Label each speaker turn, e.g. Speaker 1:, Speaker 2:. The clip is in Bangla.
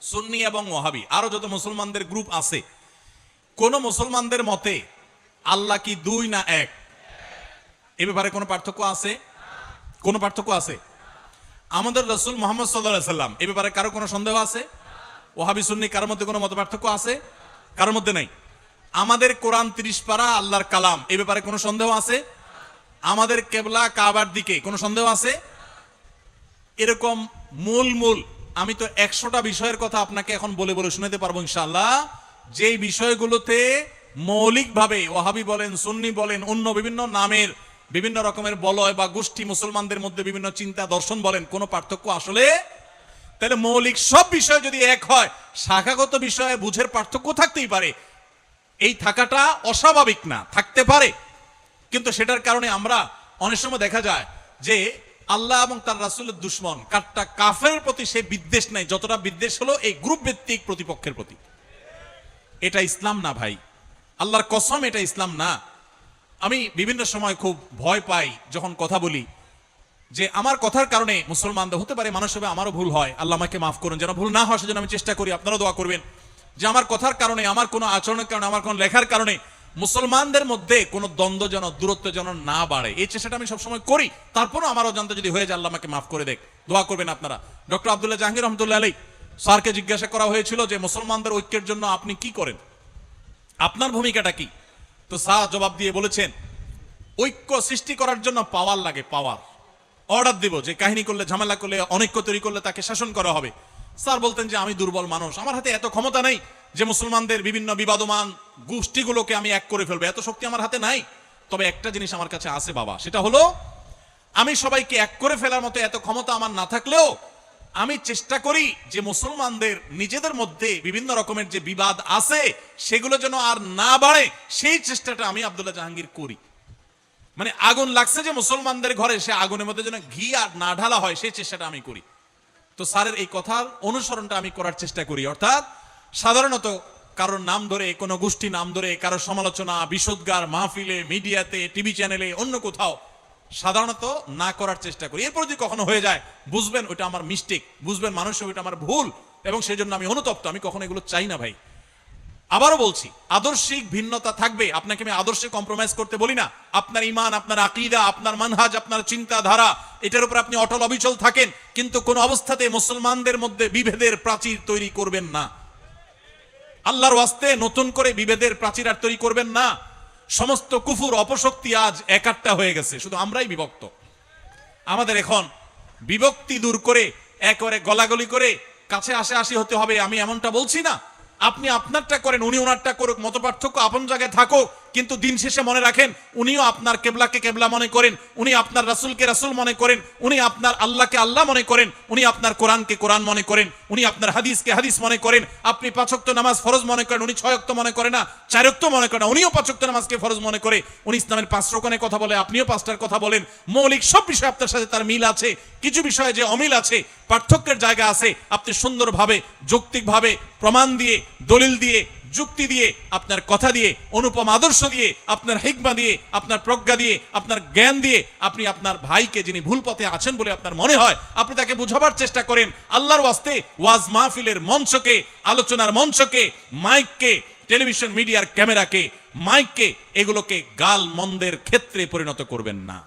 Speaker 1: সুন্নি এবং ওয়াহাবি আরো যত মুসলমানদের গ্রুপ আছে, কোন মুসলমানদের মতে আল্লাহ কি দুই না এক? এ ব্যাপারে কোনো পার্থক্য আছে? কোনো পার্থক্য আছে? আমাদের রাসূল মুহাম্মদ সাল্লাল্লাহু আলাইহি সাল্লাম এ ব্যাপারে কারো কোনো সন্দেহ আছে? ওয়াহাবি সুন্নি কারোর মধ্যে কোনো মত পার্থক্য আছে? কারোর মধ্যে নাই। আমাদের কোরআন 30 পারা আল্লাহর কালাম, এ ব্যাপারে কোনো সন্দেহ আছে? আমাদের কেবলা কাবার দিকে কোনো সন্দেহ আছে? এরকম মূল আমি তো 100টা বিষয়ের কথা আপনাকে এখন বলে বলে শোনাতে পারবো ইনশাআল্লাহ, যেই বিষয়গুলোতে মৌলিকভাবে ওয়াহাবি বলেন, সুন্নি বলেন, অন্য বিভিন্ন নামের বিভিন্ন রকমের বলয় বা গোষ্ঠী মুসলমানদের মধ্যে বিভিন্ন চিন্তা দর্শন বলেন, কোনো পার্থক্য আসলে, তাহলে মৌলিক সব বিষয় যদি এক হয়, শাখাগত বিষয়ে বুঝের পার্থক্য থাকতেই পারে। এই থাকাটা অস্বাভাবিক না, থাকতে পারে, কিন্তু সেটার কারণে আমরা অনেক সময় দেখা যায় যে আল্লাহ এবং তার রাসূলের দুশমন কাটটা কাফেরের প্রতি সে বিদ্বেষ নাই, যতটা বিদ্বেষ হলো এই গ্রুপ ভিত্তিক প্রতিপক্ষের প্রতি। এটা ইসলাম না ভাই, আল্লাহর কসম এটা ইসলাম না। আমি বিভিন্ন সময় খুব ভয় পাই যখন কথা বলি যে আমার কথার কারণে মুসলমানদের হতে পারে, মানুষ হবে, আমারও ভুল হয়, আল্লাহ আমাকে মাফ করুন, যেন ভুল না হয় সেজন্য আমি চেষ্টা করি, আপনারা দোয়া করবেন যে আমার কথার কারণে, আমার কোনো আচরণের কারণে, আমার কোনো লেখার কারণে মুসলমানদের মধ্যে কোনো দ্বন্দ্ব যেন, দূরত্ব যেন না বাড়ে, এই চেষ্টাটা আমি সবসময় করি। তারপরও আমার অজান্তে যদি হয়ে যায়, আল্লাহ আমাকে মাফ করে দেখ, দোয়া করবেন আপনারা। ডক্টর আব্দুল্লাহ জাহাঙ্গীর রহমতুল্লাহ আলাইহি স্যারকে জিজ্ঞাসা করা হয়েছিল যে মুসলমানদের ঐক্যের জন্য আপনি কি করেন, আপনার ভূমিকাটা কি? তো স্যার জবাব দিয়ে বলেছেন, ঐক্য সৃষ্টি করার জন্য পাওয়ার লাগে, পাওয়ার। অর্ডার দিব যে কাহিনী করলে, ঝামেলা করলে, অনৈক্য তৈরি করলে তাকে শাসন করা হবে। স্যার বলতেন যে আমি দুর্বল মানুষ, আমার হাতে এত ক্ষমতা নেই যে মুসলমানদের বিভিন্ন বিবাদমান গোষ্ঠীগুলোকে আমি এক করে ফেলবো, এত শক্তি আমার হাতে নাই। তবে একটা জিনিস আমার কাছে আছে বাবা, সেটা হলো আমি সবাইকে এক করে ফেলার মতো এত ক্ষমতা আমার না থাকলেও আমি চেষ্টা করি যে মুসলমানদের নিজেদের মধ্যে বিভিন্ন রকমের যে বিবাদ আছে সেগুলো যেন আর না বাড়ে, সেই চেষ্টাটা আমি আব্দুল্লাহ জাহাঙ্গীর করি। মানে আগুন লাগছে যে মুসলমানদের ঘরে, সে আগুনের মধ্যে যেন ঘি আর না ঢালা হয়, সেই চেষ্টাটা আমি করি। তো স্যারের এই কথার অনুসরণটা আমি করার চেষ্টা করি। অর্থাৎ সাধারণত কারোর নাম ধরে, কোনো গোষ্ঠী নাম ধরে কারোর সমালোচনা, বিশোদ্গার, মাহফিলে, মিডিয়াতে, টিভি চ্যানেলে, অন্য কোথাও সাধারণত না করার চেষ্টা করি। এরপর যদি কখনো হয়ে যায়, বুঝবেন ওইটা আমার মিস্টেক, বুঝবেন মানুষ ওইটা আমার ভুল, এবং সেই জন্য আমি অনুতপ্ত। আমি কখনো এগুলো চাই না ভাই। আবারও বলছি, আদর্শিক ভিন্নতা থাকবে, আপনাকে আমি আদর্শে কম্প্রোমাইজ করতে বলি না। আপনার ঈমান, আপনার আকীদা, আপনার মানহাজ, আপনার চিন্তাধারা, এটার উপর আপনি অটল অবিচল থাকেন, কিন্তু কোন অবস্থাতে মুসলমানদের মধ্যে বিভেদের প্রাচীর তৈরি করবেন না। আল্লাহর ওয়াস্তে নতুন করে বিভেদের প্রাচীর আর তৈরি করবেন না। সমস্ত কুফুর, অপশক্তি আজ একাট্টা হয়ে গেছে, শুধু আমরাই বিভক্ত। আমাদের এখন বিভক্তি দূর করে একেবারে গলাগলি করে কাছে আসি হতে হবে, আমি এমনটা বলছি না। আপনি আপনারটা করেন, উনি ওনারটা করুক, মত পার্থক্য আপন জায়গায় থাকুক, কিন্তু দিন শেষে মনে রাখেন উনিও আপনার কেবলাকে কেবলা মনে করেন, উনি আপনার রাসূলকে রাসূল মনে করেন, উনি আপনার আল্লাহকে আল্লাহ মনে করেন, উনি আপনার কোরআনকে কোরআন মনে করেন, উনি আপনার হাদিসকে হাদিস মনে করেন। আপনি 5 ওয়াক্ত নামাজ ফরজ মনে করেন, উনি 6 ওয়াক্ত মনে করে না, 4 ওয়াক্ত মনে করে না, উনিও 5 ওয়াক্ত নামাজকে ফরজ মনে করে। উনি ইসলামের 5 রকমের কথা বলে, আপনিও 5টার কথা বলেন। মৌলিক সব বিষয় আপনার সাথে তার মিল আছে, কিছু বিষয়ে যে অমিল আছে, পার্থক্যের জায়গা আছে, আপনি সুন্দরভাবে যৌক্তিকভাবে প্রমাণ দিয়ে, দলিল দিয়ে, যুক্তি দিয়ে, আপনার কথা দিয়ে, অনুপম আদর্শ দিয়ে, আপনার হিকমা দিয়ে, আপনার প্রজ্ঞা দিয়ে, আপনার জ্ঞান দিয়ে আপনি আপনার ভাইকে, যিনি ভুল পথে আছেন বলে আপনার মনে হয়, আপনি তাকে বোঝাবার চেষ্টা করেন। আল্লাহর ওয়াস্তে ওয়াজ মাহফিলের মঞ্চকে, আলোচনার মঞ্চকে, মাইককে, টেলিভিশন মিডিয়ার ক্যামেরাকে, মাইককে, এগুলোকে গাল মন্দের ক্ষেত্রে পরিণত করবেন না।